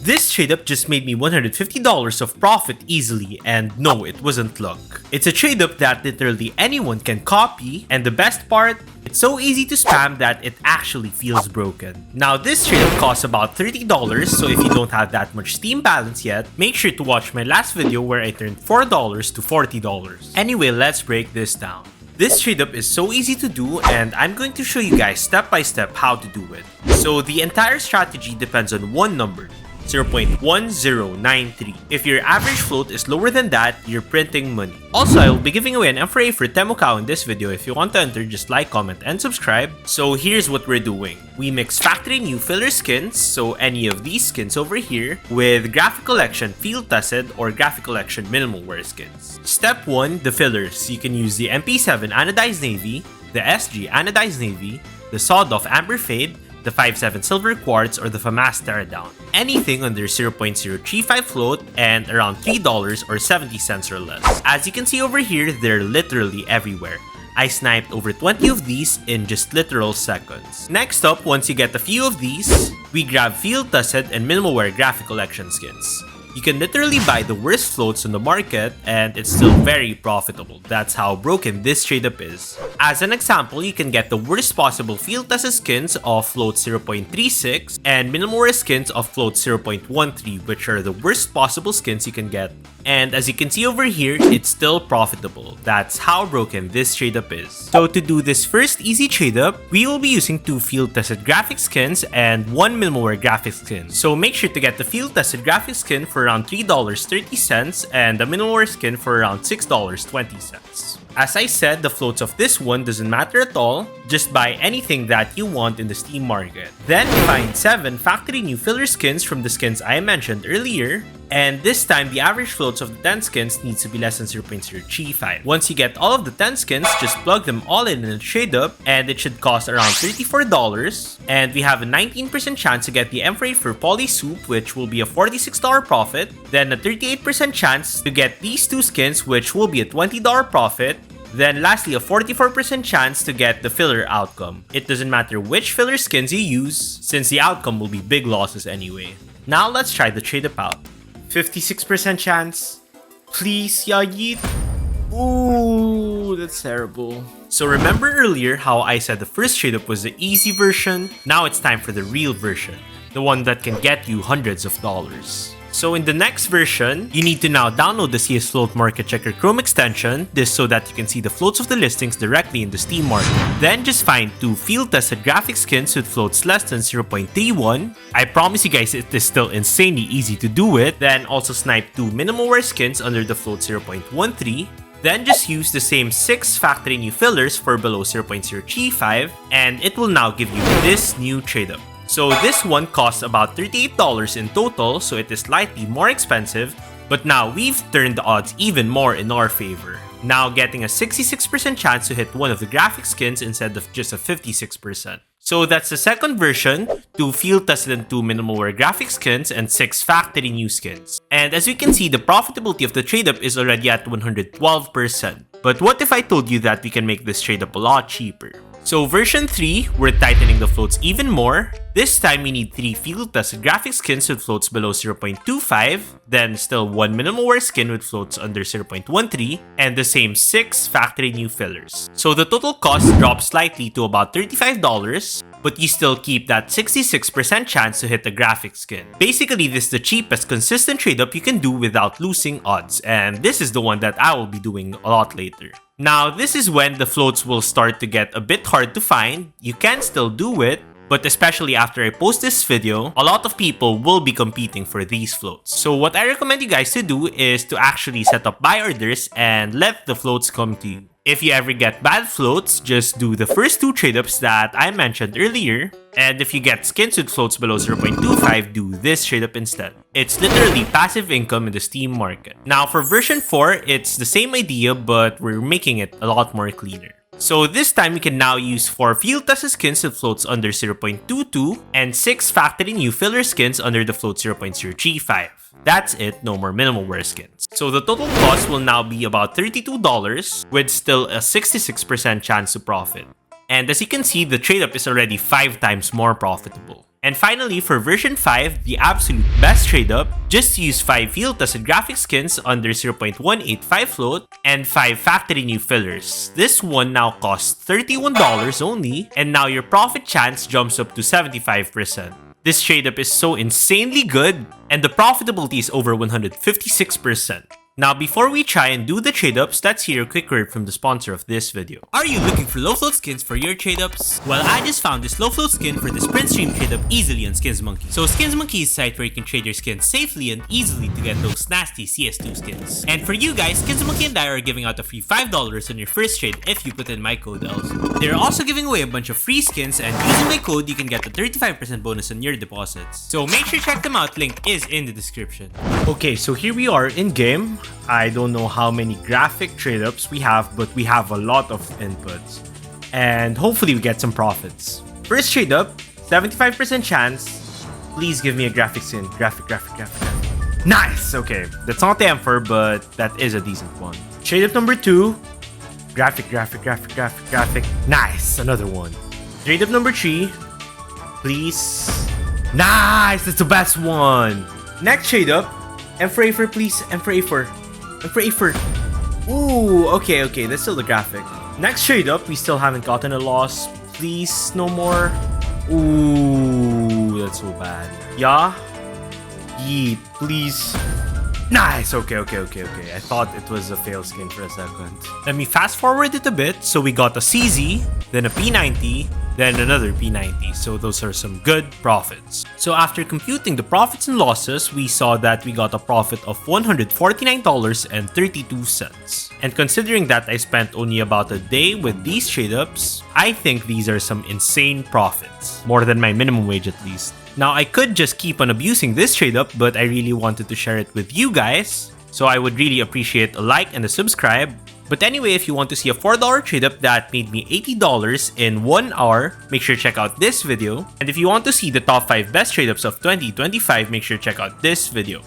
This trade up just made me $150 of profit easily, and no, it wasn't luck. It's a trade up that literally anyone can copy, and the best part, it's so easy to spam that it actually feels broken. Now this trade up costs about $30, so if you don't have that much Steam balance yet, make sure to watch my last video where I turned $4 to $40. Anyway, let's break this down. This trade up is so easy to do, and I'm going to show you guys step by step how to do it. So the entire strategy depends on one number, 0.1093. If your average float is lower than that, you're printing money. Also, I will be giving away an FRA for Temucao in this video. If you want to enter, just like, comment, and subscribe. So here's what we're doing. We mix factory new filler skins, so any of these skins over here, with graphic collection field tested or graphic collection minimal wear skins. Step 1, the fillers. You can use the MP7 Anodized Navy, the SG Anodized Navy, the Sawed Off Amber Fade, the 5.7 Silver Quartz, or the FAMAS Teardown. Anything under 0.035 float and around $3 or 70 cents or less. As you can see over here, they're literally everywhere. I sniped over 20 of these in just literal seconds. Next up, once you get a few of these, we grab field tested and minimal wear graphic collection skins. You can literally buy the worst floats on the market and it's still very profitable. That's how broken this trade up is. As an example, you can get the worst possible field tested skins of float 0.36 and minimal wear skins of float 0.13, which are the worst possible skins you can get. And as you can see over here, it's still profitable. That's how broken this trade up is. So to do this first easy trade up, we will be using 2 field tested graphic skins and 1 minimal wear graphic skin. So make sure to get the field tested graphic skin for around $3.30 and the minimal wear skin for around $6.20. As I said, the floats of this one doesn't matter at all, just buy anything that you want in the Steam market. Then find 7 factory new filler skins from the skins I mentioned earlier, and this time the average floats of the 10 skins needs to be less than 0.035. Once you get all of the 10 skins, just plug them all in a trade up and it should cost around $34, and we have a 19% chance to get the M4 for Poly Soup, which will be a $46 profit, then a 38% chance to get these 2 skins, which will be a $20 profit, then lastly a 44% chance to get the filler outcome. It doesn't matter which filler skins you use, since the outcome will be big losses anyway. Now let's try the trade up out. 56% chance. Please, yeah, yeet. Ooh, that's terrible. So remember earlier how I said the first trade up was the easy version? Now it's time for the real version, the one that can get you hundreds of dollars. So in the next version, you need to now download the CS Float Market Checker Chrome extension, this so that you can see the floats of the listings directly in the Steam market. Then just find 2 field tested graphic skins with floats less than 0.31. I promise you guys it is still insanely easy to do it. Then also snipe 2 minimal wear skins under the float 0.13. Then just use the same 6 factory new fillers for below 0.035 and it will now give you this new trade up. So this one costs about $38 in total, so it is slightly more expensive, but now we've turned the odds even more in our favor. Now getting a 66% chance to hit one of the graphic skins instead of just a 56%. So that's the second version, 2 field tested and 2 minimal wear graphic skins and 6 factory new skins. And as you can see, the profitability of the trade up is already at 112%. But what if I told you that we can make this trade up a lot cheaper? So version 3, we're tightening the floats even more. This time we need 3 field tested graphic skins with floats below 0.25, then still 1 minimal wear skin with floats under 0.13, and the same 6 factory new fillers. So the total cost drops slightly to about $35, but you still keep that 66% chance to hit the graphic skin. Basically, this is the cheapest consistent trade up you can do without losing odds, and this is the one that I will be doing a lot later. Now, this is when the floats will start to get a bit hard to find. You can still do it, but especially after I post this video, a lot of people will be competing for these floats. So what I recommend you guys to do is to actually set up buy orders and let the floats come to you. If you ever get bad floats, just do the first 2 trade-ups that I mentioned earlier. And if you get skins with floats below 0.25, do this trade-up instead. It's literally passive income in the Steam market. Now for version 4, it's the same idea, but we're making it a lot more cleaner. So this time we can now use 4 field tested skins with floats under 0.22 and 6 factory new filler skins under the float 0.035. That's it, no more minimal wear skins. So the total cost will now be about $32 with still a 66% chance to profit. And as you can see, the trade up is already 5 times more profitable. And finally, for version 5, the absolute best trade-up, just use 5 field-tested graphic skins under 0.185 float and 5 factory new fillers. This one now costs $31 only, and now your profit chance jumps up to 75%. This trade-up is so insanely good, and the profitability is over 156%. Now, before we try and do the trade-ups, let's hear a quick word from the sponsor of this video. Are you looking for low float skins for your trade-ups? Well, I just found this low float skin for the Sprint Stream trade-up easily on SkinsMonkey. So SkinsMonkey is a site where you can trade your skins safely and easily to get those nasty CS2 skins. And for you guys, SkinsMonkey and I are giving out a free $5 on your first trade if you put in my code also. They're also giving away a bunch of free skins, and using my code, you can get a 35% bonus on your deposits. So make sure to check them out, link is in the description. Okay, so here we are in game. I don't know how many graphic trade-ups we have, but we have a lot of inputs. And hopefully we get some profits. First trade-up, 75% chance. Please give me a graphic skin. Graphic. Nice! Okay, that's not the Emperor, but that is a decent one. Trade-up number 2. Graphic. Nice! Another one. Trade-up number 3. Please. Nice! That's the best one! Next trade-up. Emperor, please. Emperor. Ooh, okay, that's still the graphic. Next trade up, we still haven't gotten a loss. Please, no more. Ooh, that's so bad. Yeah? Yeet, please. Nice, okay. I thought it was a fail skin for a second. Let me fast forward it a bit. So we got a CZ, then a P90, then another P90. So those are some good profits. So after computing the profits and losses, we saw that we got a profit of $149.32. And considering that I spent only about a day with these trade-ups, I think these are some insane profits. More than my minimum wage at least. Now, I could just keep on abusing this trade-up, but I really wanted to share it with you guys. So I would really appreciate a like and a subscribe. But anyway, if you want to see a $4 trade-up that made me $80 in 1 hour, make sure to check out this video. And if you want to see the top 5 best trade-ups of 2025, make sure to check out this video.